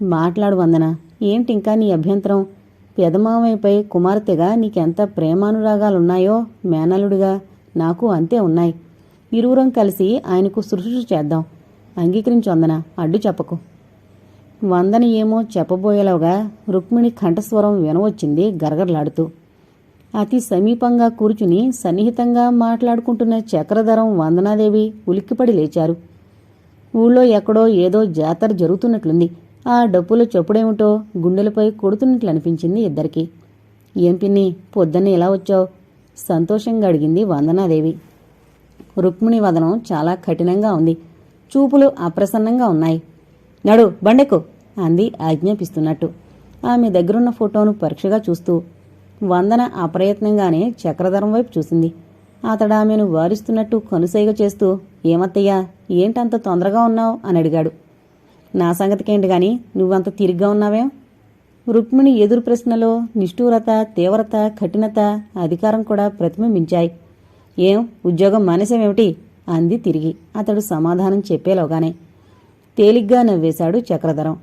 మాట్లాడు వందన, ఏంటింకా నీ అభ్యంతరం? పెదమామయ్యపై కుమార్తెగా నీకెంత ప్రేమానురాగాలున్నాయో మేనలుడిగా నాకు అంతే ఉన్నాయి. ఇరువురం కలిసి ఆయనకు శుశ్రూష చేద్దాం. అంగీకరించి వందన, అడ్డు చెప్పకు. వందన ఏమో చెప్పబోయేలాగా రుక్మిణి కంఠస్వరం వినవచ్చింది గరగరలాడుతూ. అతి సమీపంగా కూర్చుని సన్నిహితంగా మాట్లాడుకుంటున్న చక్రధరం, వందనాదేవి ఉలిక్కిపడి లేచారు. ఊళ్ళో ఎక్కడో ఏదో జాతర జరుగుతున్నట్లుంది. ఆ డప్పుల చప్పుడేమిటో గుండెలపై కొడుతున్నట్లు అనిపించింది ఇద్దరికి. ఏం పిన్ని, పొద్దున్నే ఎలా వచ్చావు? సంతోషంగా అడిగింది వందనాదేవి. రుక్మిణి వదనం చాలా కఠినంగా ఉంది. చూపులు అప్రసన్నంగా ఉన్నాయి. నడు బండెక్కు అంది ఆజ్ఞాపిస్తున్నట్టు. ఆమె దగ్గరున్న ఫోటోను పరీక్షగా చూస్తూ. వందన అప్రయత్నంగానే చక్రధరం వైపు చూసింది. అతడామెను వారిస్తున్నట్టు కనుసైగ చేస్తూ, ఏమత్తయ్యా, ఏంటంత తొందరగా ఉన్నావు అని అడిగాడు. నా సంగతికేంటి గాని నువ్వంత తిరిగ్గా ఉన్నావేం? రుక్మిణి ఎదురు ప్రశ్నలో నిష్ఠూరత, తీవ్రత, కఠినత, అధికారం కూడా ప్రతిబింబించాయి. ఏం ఉద్యోగం మానేసామేమిటి అంది తిరిగి అతడు సమాధానం చెప్పేలోగానే. తేలిగ్గా నవ్వేశాడు చక్రధరం.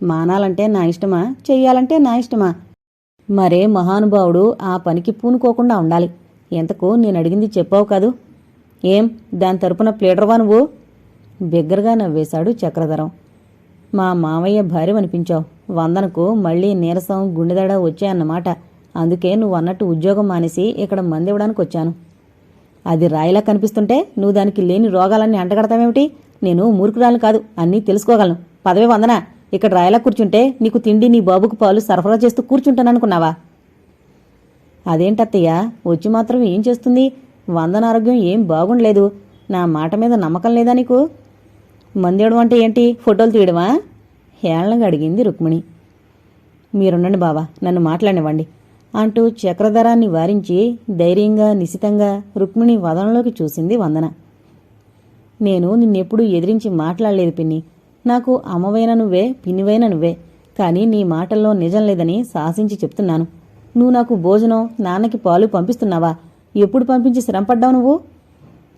మానాలంటే నా ఇష్టమా, చెయ్యాలంటే నా ఇష్టమా? మరే మహానుభావుడు ఆ పనికి పూనుకోకుండా ఉండాలి. ఎంతకు నేనడిగింది చెప్పావు కాదు. ఏం దాని తరపున ప్లేడర్వా నువ్వు? బిగ్గరగా నవ్వేశాడు చక్రధరం. మా మావయ్య భార్యవనిపించావు. వందనకు మళ్లీ నీరసం గుండెదడ వచ్చాయన్నమాట. అందుకే నువ్వన్నట్టు ఉద్యోగం మానేసి ఇక్కడ మందివ్వడానికి వచ్చాను. అది రాయిలా కనిపిస్తుంటే నువ్వు దానికి లేని రోగాలన్నీ అంటగడతావేమిటి? నేను మూర్ఖురాలు కాదు, అన్నీ తెలుసుకోగలను. పదవే వందన, ఇక్కడ రాయిలా కూర్చుంటే నీకు తిండి నీ బాబుకు పాలు సరఫరా చేస్తూ కూర్చుంటాననుకున్నావా? అదేంటత్తయ్యా, వచ్చి మాత్రం ఏం చేస్తుంది? వందన ఆరోగ్యం ఏం బాగుండలేదు. నా మాట మీద నమ్మకం లేదా నీకు? మందేయడం అంటే ఏంటి, ఫోటోలు తీయడమా? హేళనగా అడిగింది రుక్మిణి. మీరుండండి బావా, నన్ను మాట్లాడివ్వండి అంటూ చక్రధరాన్ని వారించి ధైర్యంగా నిశితంగా రుక్మిణి వదనంలోకి చూసింది వందన. నేను నిన్నెప్పుడూ ఎదిరించి మాట్లాడలేదు పిన్ని. నాకు అమ్మవైన నువ్వే, పిన్నివైన నువ్వే. కానీ నీ మాటల్లో నిజం లేదని శాసించి చెప్తున్నాను. నువ్వు నాకు భోజనం, నాన్నకి పాలు పంపిస్తున్నావా? ఎప్పుడు పంపించి శ్రమపడ్డావు నువ్వు?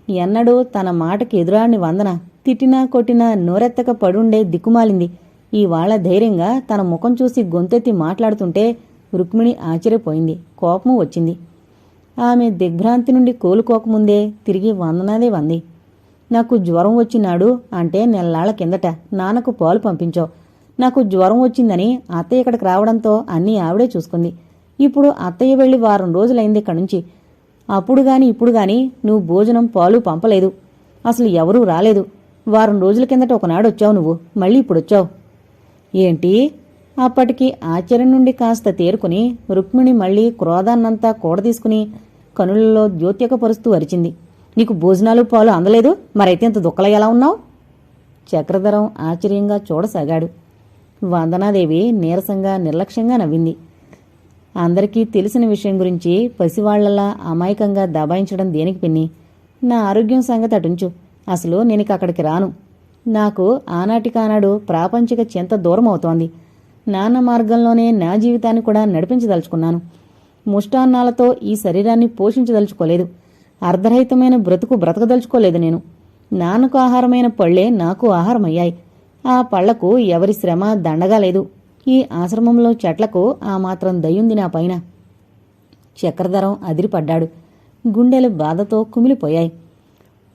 ఎన్నడూ తన మాటకి ఎదురాడిని వందన తిట్టినా కొట్టినా నోరెత్తక పడుండే దిక్కుమాలింది. ఈవాళ్ల ధైర్యంగా తన ముఖం చూసి గొంతెత్తి మాట్లాడుతుంటే రుక్మిణి ఆశ్చర్యపోయింది, కోపము వచ్చింది. ఆమె దిగ్భ్రాంతి నుండి కోలుకోకముందే తిరిగి వందనాదే వంది. నాకు జ్వరం వచ్చినాడు అంటే నెల్లాళ్ల కిందట నాన్నకు పాలు పంపించావు. నాకు జ్వరం వచ్చిందని అత్తయ్య ఇక్కడికి రావడంతో అన్నీ ఆవిడే చూసుకుంది. ఇప్పుడు అత్తయ్య వెళ్లి వారం రోజులైంది ఇక్కడి నుంచి. అప్పుడు గాని ఇప్పుడు గాని నువ్వు భోజనం పాలు పంపలేదు. అసలు ఎవరూ రాలేదు. వారం రోజుల కిందట ఒకనాడు వచ్చావు నువ్వు, మళ్ళీ ఇప్పుడొచ్చావు. ఏంటి? అప్పటికి ఆశ్చర్యం నుండి కాస్త తేరుకుని రుక్మిణి మళ్లీ క్రోధాన్నంతా కూడదీసుకుని కనులలో ద్యోత్యకపరుస్తూ అరిచింది. నీకు భోజనాలు పాలు అందలేదు, మరైతే ఇంత దుఃఖలా ఎలా ఉన్నావు? చక్రధరం ఆశ్చర్యంగా చూడసాగాడు. వందనాదేవి నీరసంగా నిర్లక్ష్యంగా నవ్వింది. అందరికీ తెలిసిన విషయం గురించి పసివాళ్లలా అమాయకంగా దబాయించడం దేనికి పిన్ని? నా ఆరోగ్యం సంగతి అటుంచు. అసలు నేనిక అక్కడికి రాను. నాకు ఆనాటికానాడు ప్రాపంచిక చింత దూరం అవుతోంది. నాన్న మార్గంలోనే నా జీవితాన్ని కూడా నడిపించదలుచుకున్నాను. ముష్టాన్నాలతో ఈ శరీరాన్ని పోషించదలుచుకోలేదు. అర్ధరహితమైన బ్రతుకు బ్రతకదలుచుకోలేదు నేను. నాన్నకు ఆహారమైన పళ్లే నాకు ఆహారమయ్యాయి. ఆ పళ్లకు ఎవరి శ్రమ దండగా లేదు. ఈ ఆశ్రమంలో చెట్లకు ఆ మాత్రం దయ్యుంది నా పైన. చక్రధరం అదిరిపడ్డాడు. గుండెలు బాధతో కుమిలిపోయాయి.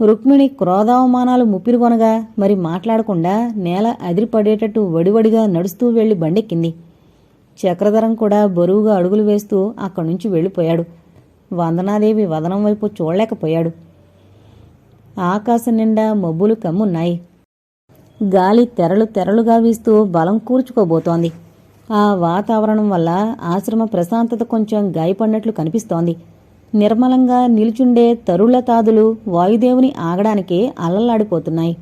రుక్మిణి క్రోధావమానాలు ముప్పిరిగొనగా మరి మాట్లాడకుండా నేల అదిరిపడేటట్టు వడివడిగా నడుస్తూ వెళ్లి బండెక్కింది. చక్రధరం కూడా బరువుగా అడుగులు వేస్తూ అక్కడ్నుంచి వెళ్లిపోయాడు. వందనాదేవి వదనం వైపు చూడలేకపోయాడు. ఆకాశం నిండా మబ్బులు కమ్మున్నాయి. గాలి తెరలు తెరలుగా వీస్తూ బలం కూర్చుకోబోతోంది. ఆ వాతావరణం వల్ల ఆశ్రమ ప్రశాంతత కొంచెం గాయపడినట్లు కనిపిస్తోంది. నిర్మలంగా నిలుచుండే తరుల తాదులు వాయుదేవుని ఆగడానికే అల్లల్లాడిపోతున్నాయి.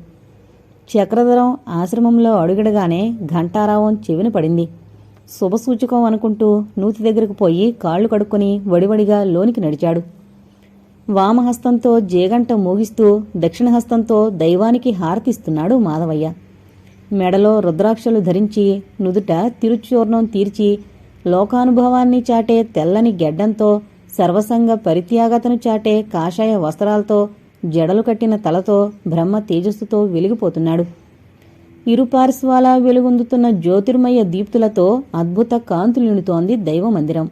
చక్రధరం ఆశ్రమంలో అడుగడగానే ఘంటారావం చెవిన పడింది. శుభసూచకం అనుకుంటూ నూతి దగ్గరకు పోయి కాళ్లు కడుక్కొని వడివడిగా లోనికి నడిచాడు. వామహస్తంతో జేగంట మోగిస్తూ దక్షిణహస్తంతో దైవానికి హారతిస్తున్నాడు మాధవయ్య. మెడలో రుద్రాక్షలు ధరించి నుదుట తిరుచూర్ణం తీర్చి లోకానుభవాన్ని చాటే తెల్లని గెడ్డంతో సర్వసంగ పరిత్యాగతను చాటే కాషాయ వస్త్రాలతో జడలు కట్టిన తలతో బ్రహ్మ తేజస్సుతో వెలిగిపోతున్నాడు. ఇరుపార్శ్వాలా వెలుగొందుతున్న జ్యోతిర్మయ దీప్తులతో అద్భుత కాంతులు నిండుతోంది దైవమందిరం.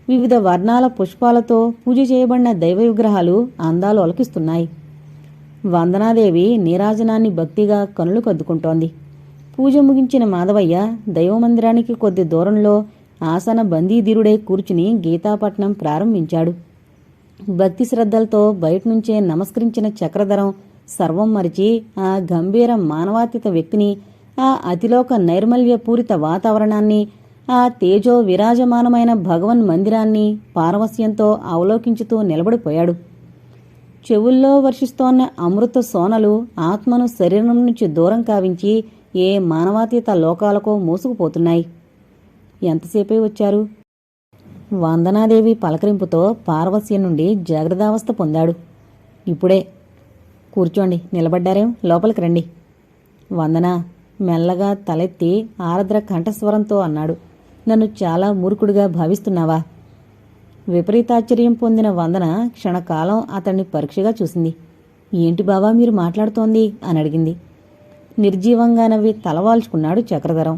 వివిధ వర్ణాల పుష్పాలతో పూజ చేయబడిన దైవ విగ్రహాలు అందాలు ఒలకిస్తున్నాయి. వందనాదేవి నీరాజనాన్ని భక్తిగా కనులు కద్దుకుంటోంది. పూజ ముగించిన మాధవయ్య దైవమందిరానికి కొద్ది దూరంలో ఆసన బందీధీరుడై కూర్చుని గీతాపట్నం ప్రారంభించాడు. భక్తి శ్రద్ధలతో బయటనుంచే నమస్కరించిన చక్రధరం సర్వం మరిచి ఆ గంభీర మానవాతీత వ్యక్తిని, ఆ అతిలోక నైర్మల్యపూరిత వాతావరణాన్ని, ఆ తేజో విరాజమానమైన భగవన్ మందిరాన్ని పారవస్యంతో అవలోకించుతూ నిలబడిపోయాడు. చెవుల్లో వర్షిస్తోన్న అమృత సోనలు ఆత్మను శరీరం నుంచి దూరం కావించి ఏ మానవాతీత లోకాలకో మోసుకుపోతున్నాయి. ఎంతసేపే వచ్చారు? వందనాదేవి పలకరింపుతో పారవస్యం నుండి జాగ్రత్తావస్థ పొందాడు. ఇప్పుడే. కూర్చోండి, నిలబడ్డారేం? లోపలికి రండి. వందన మెల్లగా తలెత్తి ఆర్ద్ర కంఠస్వరంతో అన్నాడు. నన్ను చాలా మూర్ఖుడిగా భావిస్తున్నావా? విపరీతాశ్చర్యం పొందిన వందన క్షణకాలం అతన్ని పరీక్షగా చూసింది. ఏంటి బావా మీరు మాట్లాడుతోంది అని అడిగింది. నిర్జీవంగా నవ్వి తలవాల్చుకున్నాడు చక్రధరం.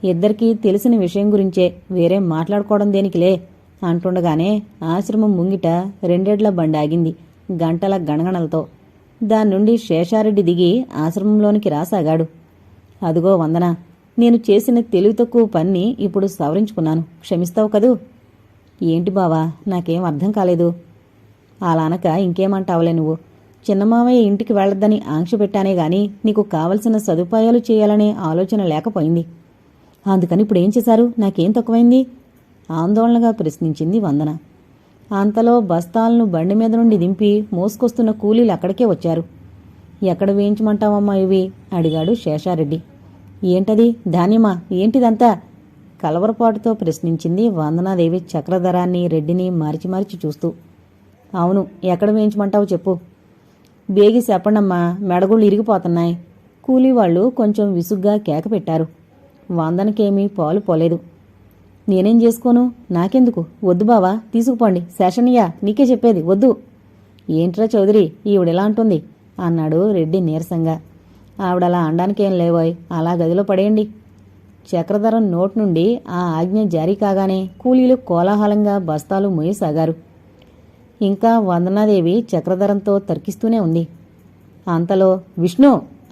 ఇద్దరికీ తెలిసిన విషయం గురించే, వేరే మాట్లాడుకోవడం దేనికిలే అంటుండగానే ఆశ్రమం ముంగిట రెండేళ్ల బండి ఆగింది గంటల గణగణలతో. దాని నుండి శేషారెడ్డి దిగి ఆశ్రమంలోనికి రాసాగాడు. అదుగో వందన, నేను చేసిన తెలివి తక్కువ పన్ని ఇప్పుడు సవరించుకున్నాను, క్షమిస్తావు కదూ? ఏంటి బావా, నాకేం అర్థం కాలేదు. అలానక ఇంకేమంటావులే నువ్వు. చిన్నమావయ్య ఇంటికి వెళ్లొద్దని ఆంక్ష పెట్టానే గాని నీకు కావలసిన సదుపాయాలు చేయాలనే ఆలోచన లేకపోయింది. అందుకని ఇప్పుడేం చేశారు? నాకేం తక్కువైంది? ఆందోళనగా ప్రశ్నించింది వందన. అంతలో బస్తాలను బండి మీద నుండి దింపి మోసుకొస్తున్న కూలీలు అక్కడికే వచ్చారు. ఎక్కడ వేయించమంటావమ్మా ఇవి అడిగాడు శేషారెడ్డి. ఏంటది? ధాన్యమా? ఏంటిదంతా? కలవరపాటుతో ప్రశ్నించింది వందనాదేవి చక్రధరాన్ని రెడ్డిని మార్చి మార్చి చూస్తూ. అవును, ఎక్కడ వేయించమంటావు చెప్పు. బేగి చెప్పండమ్మా, మెడగుళ్ళు ఇరిగిపోతున్నాయి. కూలీవాళ్లు కొంచెం విసుగ్గా కేక పెట్టారు. వందనకేమీ పాలు పోలేదు. నేనేం చేసుకోను? నాకెందుకు? వద్దు బావా, తీసుకుపోండి. శేషనయ్య, నీకే చెప్పేది, వద్దు. ఏంట్రా చౌదరి, ఈవిడెలా అంటుంది అన్నాడు రెడ్డి నీరసంగా. ఆవిడలా అనడానికేం లేవోయ్, అలా గదిలో పడేయండి. చక్రధరం నోట్ నుండి ఆ ఆజ్ఞ జారీ కాగానే కూలీలు కోలాహలంగా బస్తాలు మోయసాగారు. ఇంకా వందనాదేవి చక్రధరంతో తర్కిస్తూనే ఉంది. అంతలో విష్ణు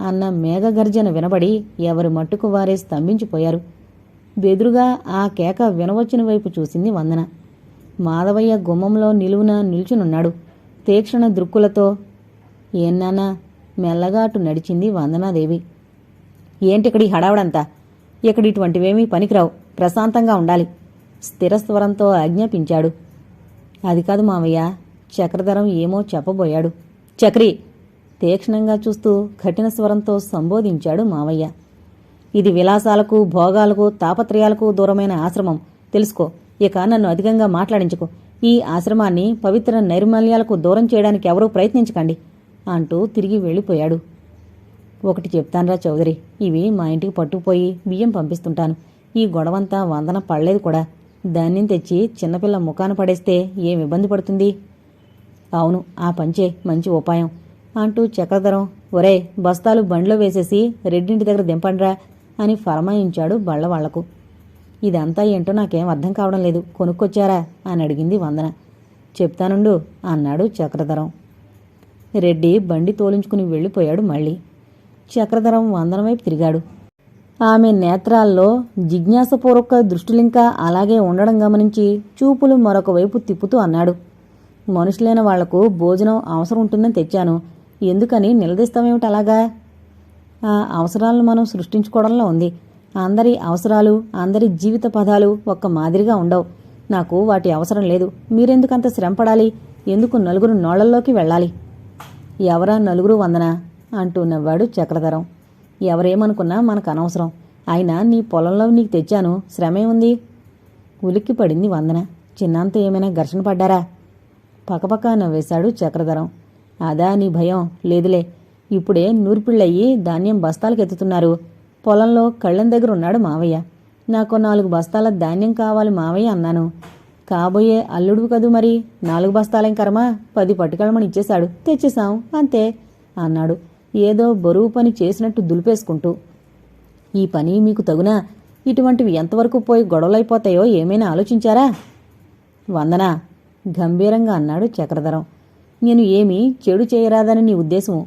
అన్న మేఘగర్జన వినబడి ఎవరి మట్టుకు వారే స్తంభించిపోయారు. బెదురుగా ఆ కేక వినవచ్చిన వైపు చూసింది వందన. మాధవయ్య గుమ్మంలో నిలువున నిల్చునున్నాడు తీక్షణ దృక్కులతో. ఏన్నానా మెల్లగా అటు నడిచింది వందనాదేవి. ఏంటిక్కడి హడావడంతా? ఇక్కడ ఇటువంటివేమీ పనికిరావు, ప్రశాంతంగా ఉండాలి స్థిరస్వరంతో ఆజ్ఞాపించాడు. అది కాదు మావయ్య. చక్రధరం ఏమో చెప్పబోయాడు. చక్రి తీక్షణంగా చూస్తూ కఠిన స్వరంతో సంబోధించాడు మావయ్య. ఇది విలాసాలకు భోగాలకు తాపత్రయాలకు దూరమైన ఆశ్రమం, తెలుసుకో. ఇక నన్ను అధికంగా మాట్లాడించుకో. ఈ ఆశ్రమాన్ని పవిత్ర నైర్మల్యాలకు దూరం చేయడానికి ఎవరూ ప్రయత్నించకండి అంటూ తిరిగి వెళ్ళిపోయాడు. ఒకటి చెప్తాన్రా చౌదరి, ఇవి మా ఇంటికి పట్టుకుపోయి బియ్యం పంపిస్తుంటాను. ఈ గొడవంతా వందన పడలేదు కూడా. ధాన్యం తెచ్చి చిన్నపిల్ల ముఖాన పడేస్తే ఏం ఇబ్బంది పడుతుంది? అవును, ఆ పంచే మంచి ఉపాయం అంటూ చక్రధరం, ఒరే బస్తాలు బండిలో వేసేసి రెడ్డింటి దగ్గర దింపండ్రా అని ఫరమాయించాడు బళ్లవాళ్లకు. ఇదంతా ఏంటో నాకేం అర్థం కావడం లేదు, కొనుక్కొచ్చారా అని అడిగింది వందన. చెప్తానుండు అన్నాడు చక్రధరం. రెడ్డి బండి తోలించుకుని వెళ్ళిపోయాడు. మళ్ళీ చక్రధరం వందన వైపు తిరిగాడు. ఆమె నేత్రాల్లో జిజ్ఞాసపూర్వక దృష్టిలింకా అలాగే ఉండడం గమనించి చూపులు మరొక వైపు తిప్పుతూ అన్నాడు. మనుషులైన వాళ్లకు భోజనం అవసరం ఉంటుందని తెచ్చాను, ఎందుకని నిలదీస్తామేమిటి అలాగా? ఆ అవసరాలను మనం సృష్టించుకోవడంలో ఉంది. అందరి అవసరాలు, అందరి జీవిత పదాలు ఒక్క మాదిరిగా ఉండవు. నాకు వాటి అవసరం లేదు. మీరెందుకంత శ్రమపడాలి? ఎందుకు నలుగురు నోళ్లల్లోకి వెళ్ళాలి? ఎవరా నలుగురు వందన అంటూ నవ్వాడు చక్రధరం. ఎవరేమనుకున్నా మనకు అనవసరం. అయినా నీ పొలంలో నీకు తెచ్చాను, శ్రమే ఉంది. ఉలిక్కి పడింది వందన. చిన్నంత ఏమైనా ఘర్షణ పడ్డారా? పకపక నవ్వేశాడు చక్రధరం. అదా నీ భయం? లేదులే. ఇప్పుడే నూర్పిళ్ళయ్యి ధాన్యం బస్తాలకెత్తుతున్నారు. పొలంలో కళ్ళెం దగ్గర ఉన్నాడు మావయ్య. నాకు 4 బస్తాల ధాన్యం కావాలి మావయ్య అన్నాను. కాబోయే అల్లుడు కదూ మరి, 4 బస్తాలేం కర్మ, 10 పట్టుకెళ్ళమని ఇచ్చేశాడు, తెచ్చేశాం అంతే అన్నాడు ఏదో బరువు పని చేసినట్టు దులిపేసుకుంటూ. ఈ పని మీకు తగునా? ఇటువంటివి ఎంతవరకు పోయి గొడవలైపోతాయో ఏమైనా ఆలోచించారా? వందనా గంభీరంగా అన్నాడు చక్రధరం. నేను ఏమీ చెడు చేయరాదని నీ ఉద్దేశము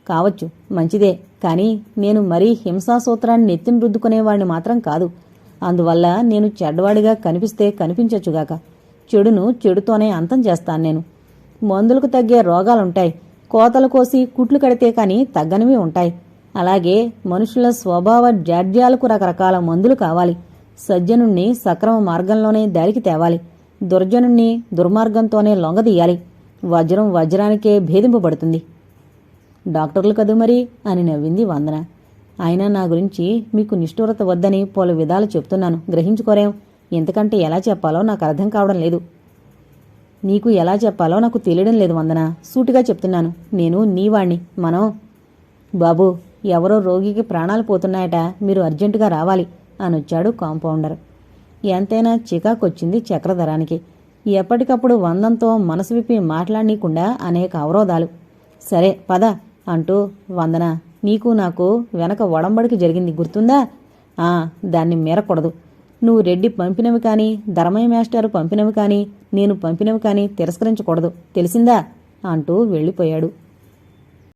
కావచ్చు, మంచిదే. కానీ నేను మరీ హింసాసూత్రాన్ని నెత్తిన రుద్దుకునేవాడిని మాత్రం కాదు. అందువల్ల నేను చెడ్డవాడిగా కనిపిస్తే కనిపించచ్చుగాక, చెడును చెడుతోనే అంతం చేస్తాను. నేను మందులకు తగ్గే రోగాలుంటాయి, కోతలు కోసి కుట్లు కడితే కాని తగ్గనివి ఉంటాయి. అలాగే మనుషుల స్వభావ జాడ్యాలకు రకరకాల మందులు కావాలి. సజ్జనుణ్ణి సక్రమ మార్గంలోనే దారికి తేవాలి, దుర్జనుణ్ణి దుర్మార్గంతోనే లొంగదీయాలి. వజ్రం వజ్రానికే భేదింపబడుతుంది. డాక్టర్లు కదూ మరి అని నవ్వింది వందన. అయినా నా గురించి మీకు నిష్ఠూరత వద్దని పలు విధాలు చెప్తున్నాను, గ్రహించుకోరేం. ఎంతకంటే ఎలా చెప్పాలో నాకు అర్థం కావడం లేదు. నీకు ఎలా చెప్పాలో నాకు తెలియడం లేదు వందన. సూటిగా చెప్తున్నాను, నేను నీవాణ్ణి. మనం బాబూ, ఎవరో రోగికి ప్రాణాలు పోతున్నాయట, మీరు అర్జెంటుగా రావాలి అనొచ్చాడు కాంపౌండర్. ఎంతైనా చికాకొచ్చింది చక్రధరానికి. ఎప్పటికప్పుడు వందంతో మనసు విప్పి మాట్లాడనీయకుండా అనేక అవరోధాలు. సరే పద అంటూ, వందన, నీకు నాకు వెనక ఒడంబడికి జరిగింది గుర్తుందా? దాన్ని మీరకూడదు. నువ్వు రెడ్డి పంపినవి కానీ, ధర్మయ్య మాస్టారు పంపినవి కానీ, నేను పంపినవి కానీ తిరస్కరించకూడదు, తెలిసిందా అంటూ వెళ్ళిపోయాడు.